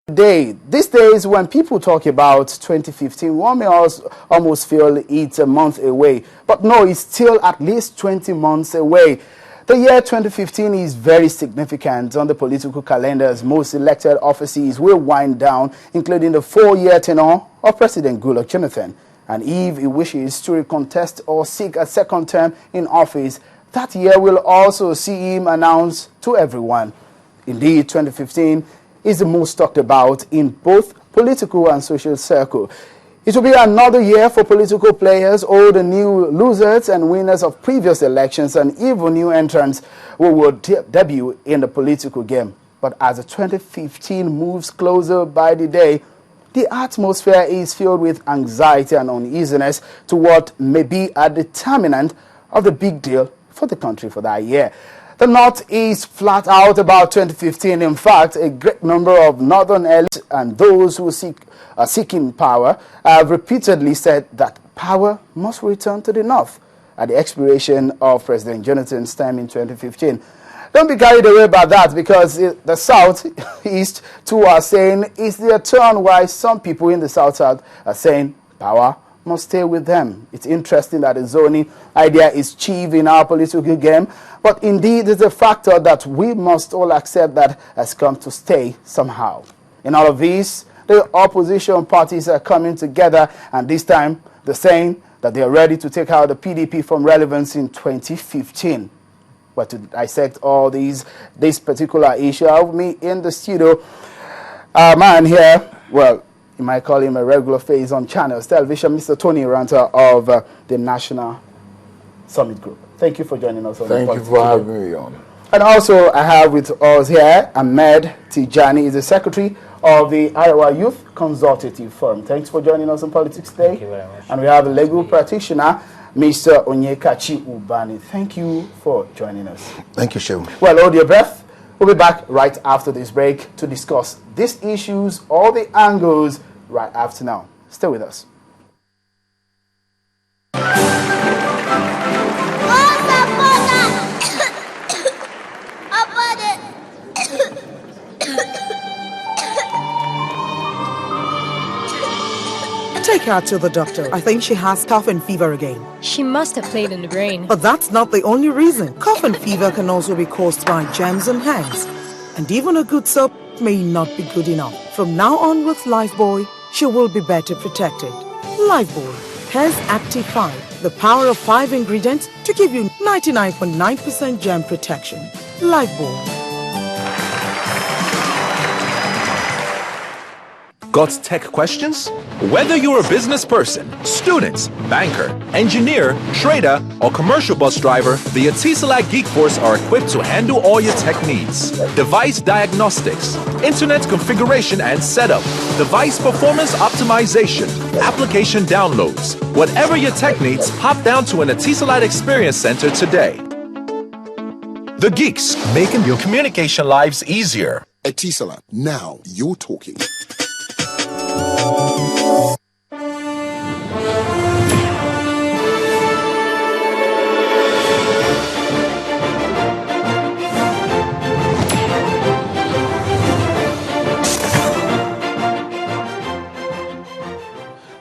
These days, when people talk about 2015, one may almost feel it's a month away. But no, it's still at least 20 months away. The year 2015 is very significant on the political calendar as most elected offices will wind down, including the 4-year tenure of President Goodluck Jonathan. And if he wishes to recontest or seek a second term in office, that year will also see him announce to everyone. Indeed, 2015 is the most talked about in both political and social circles. It will be another year for political players, all the new losers and winners of previous elections, and even new entrants who will debut in the political game. But as the 2015 moves closer by the day, the atmosphere is filled with anxiety and uneasiness to what may be a determinant of the big deal for the country for that year. The North is flat out about 2015. In fact, a great number of Northern elites and those who are seeking power have repeatedly said that power must return to the North at the expiration of President Jonathan's term in 2015. Don't be carried away by that, because the South East too are saying it's their turn, while some people in the South are saying power must stay with them. It's interesting that the zoning idea is chief in our political game, but indeed it's a factor that we must all accept that has come to stay somehow. In all of this, the opposition parties are coming together, and this time they're saying that they are ready to take out the PDP from relevance in 2015. But to dissect all this particular issue, I have me in the studio, our man here, well, you might call him a regular face on channels television, Mr. Tony Uranta of the National Summit Group. Thank you for joining us on the podcast. Thank you for having me on. And also I have with us here Ahmed Tijani, is the Secretary of the Arewa Youth Consultative Forum. Thanks for joining us on Politics Today. Thank you very much. And we have a legal practitioner, Mr. Onyekachi Ubani. Thank you for joining us. Thank you, Shehu. Well, hold your breath. We'll be back right after this break to discuss these issues, all the angles, right after now. Stay with us. Take her to the doctor. I think she has cough and fever again. She must have played in the brain. But that's not the only reason. Cough and fever can also be caused by germs and hands. And even a good soap may not be good enough. From now on with Lifebuoy, she will be better protected. Lifebuoy, Hair's Active 5, the power of 5 ingredients to give you 99.9% germ protection. Lifebuoy. Got tech questions? Whether you're a business person, student, banker, engineer, trader, or commercial bus driver, the Etisalat Geek Force are equipped to handle all your tech needs. Device diagnostics, internet configuration and setup, device performance optimization, application downloads. Whatever your tech needs, pop down to an Etisalat Experience Center today. The Geeks, making your communication lives easier. Etisalat, now you're talking.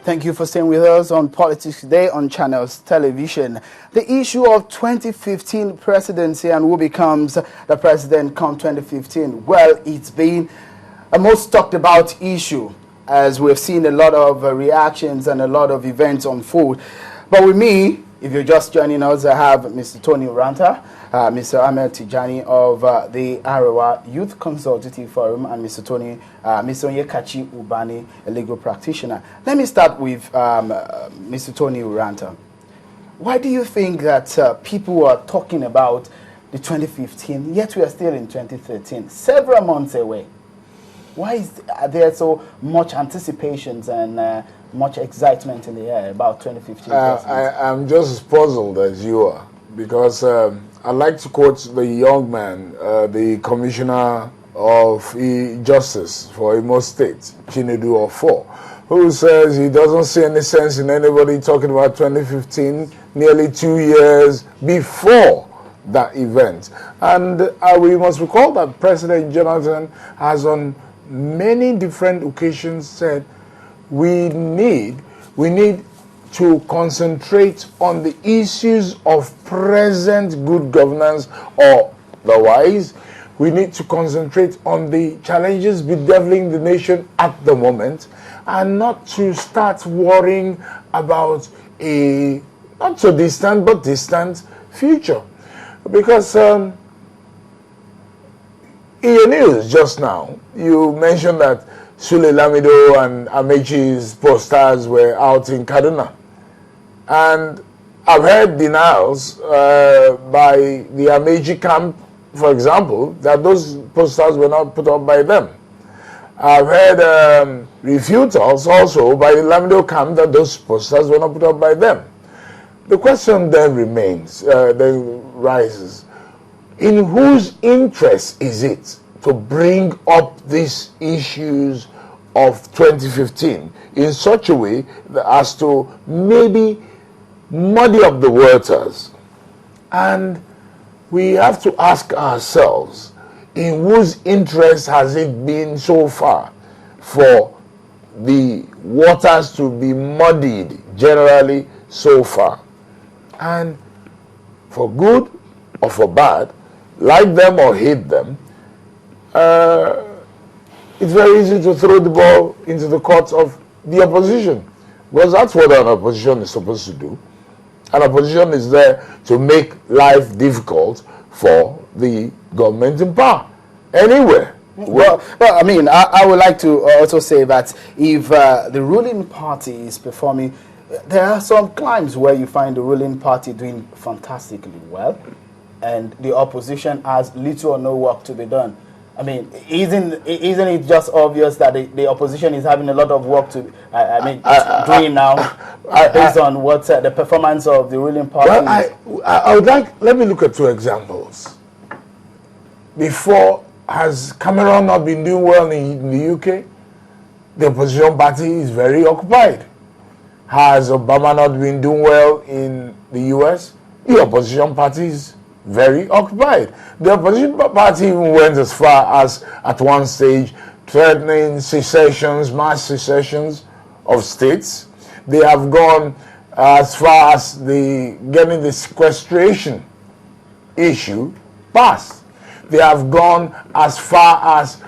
Thank you for staying with us on Politics Today on Channels Television. The issue of 2015 presidency and who becomes the president come 2015, well, it's been a most talked about issue, as we've seen a lot of reactions and a lot of events unfold. But with me, if you're just joining us, I have Mr. Tony Uranta, Mr. Ahmed Tijani of the Arewa Youth Consultative Forum, and Mr. Onyekachi Ubani, a legal practitioner. Let me start with Mr. Tony Uranta. Why do you think that people are talking about the 2015, yet we are still in 2013, several months away? Why is there so much anticipations and much excitement in the air about 2015? I'm just as puzzled as you are, because I'd like to quote the young man, the Commissioner of Justice for Imo State, Chinedu Ofo, who says he doesn't see any sense in anybody talking about 2015 nearly 2 years before that event. And we must recall that President Jonathan has on many different occasions said we need to concentrate on the issues of present good governance, or otherwise we need to concentrate on the challenges bedeviling the nation at the moment, and not to start worrying about a not so distant but distant future. Because in your news just now, you mentioned that Sule Lamido and Amechi's posters were out in Kaduna. And I've heard denials by the Amechi camp, for example, that those posters were not put up by them. I've heard refutals also by the Lamido camp that those posters were not put up by them. The question then rises, in whose interest is it to bring up these issues of 2015 in such a way as to maybe muddy up the waters? And we have to ask ourselves, in whose interest has it been so far for the waters to be muddied generally so far? And for good or for bad, like them or hate them, it's very easy to throw the ball into the court of the opposition, because that's what an opposition is supposed to do. An opposition is there to make life difficult for the government in power, anywhere. Well, I mean, I would like to also say that if the ruling party is performing, there are some climes where you find the ruling party doing fantastically well, and the opposition has little or no work to be done. I mean, isn't it just obvious that the opposition is having a lot of work to, doing now, based on what the performance of the ruling party is? I would like, let me look at two examples. Before, has Cameron not been doing well in the UK? The opposition party is very occupied. Has Obama not been doing well in the US? The opposition party is very occupied. The opposition party even went as far as, at one stage, threatening secessions, mass secessions of states. They have gone as far as getting the sequestration issue passed. They have gone as far as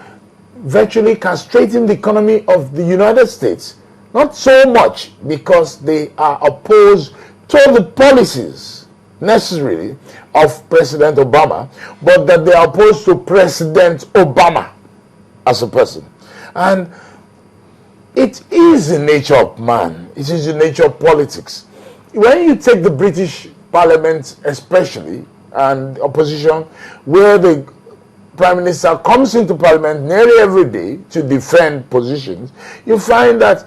virtually castrating the economy of the United States. Not so much because they are opposed to the policies necessarily of President Obama, but that they are opposed to President Obama as a person. And it is the nature of man. It is the nature of politics. When you take the British Parliament especially, and opposition, where the Prime Minister comes into Parliament nearly every day to defend positions, you find that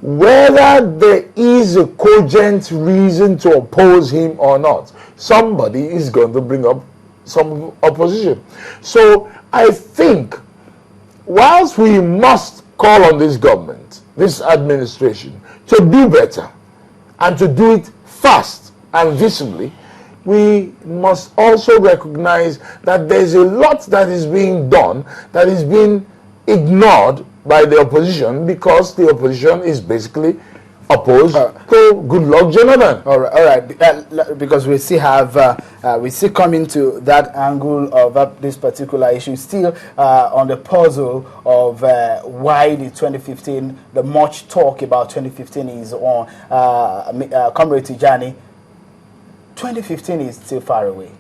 whether there is a cogent reason to oppose him or not, somebody is going to bring up some opposition. So I think, whilst we must call on this government, this administration, to do better and to do it fast and visibly, we must also recognize that there's a lot that is being done that is being ignored by the opposition, because the opposition is basically opposed to Goodluck Jonathan. All right. Because we still have, we still come into that angle of this particular issue, still on the puzzle of why the 2015, the much talk about 2015 is on. Comrade Tijani, 2015 is still far away.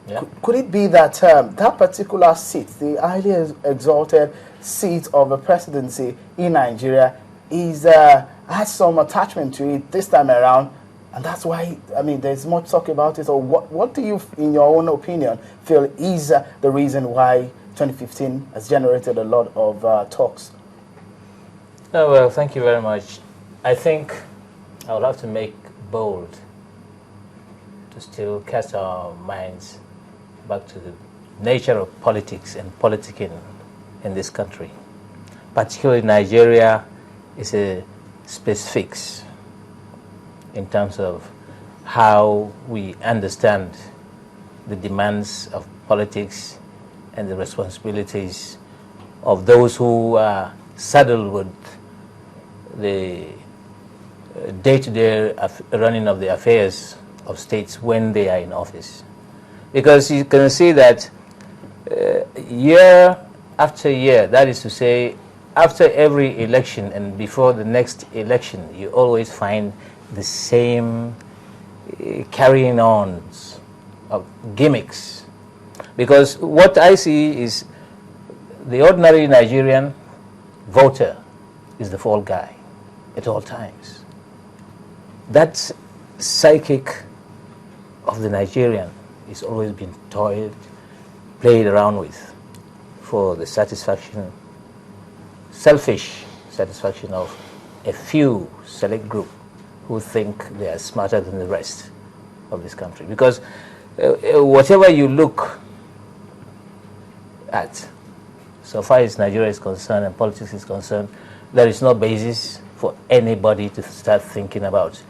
Yeah. Could it be that that particular seat, the highly exalted seat of a presidency in Nigeria, has some attachment to it this time around, and that's why, I mean, there's much talk about it? Or what do you, in your own opinion, feel is the reason why 2015 has generated a lot of talks? Oh, well, thank you very much. I think I would have to make bold to still cast our minds back to the nature of politics and politicking in this country. Particularly Nigeria is a specifics in terms of how we understand the demands of politics and the responsibilities of those who are saddled with the day-to-day running of the affairs of states when they are in office. Because you can see that year after year, that is to say, after every election and before the next election, you always find the same carrying on of gimmicks. Because what I see is the ordinary Nigerian voter is the fall guy at all times. That psychic of the Nigerian is always been toyed, played around with for the satisfaction, selfish satisfaction of a few select group who think they are smarter than the rest of this country. Because whatever you look at, so far as Nigeria is concerned and politics is concerned, there is no basis for anybody to start thinking about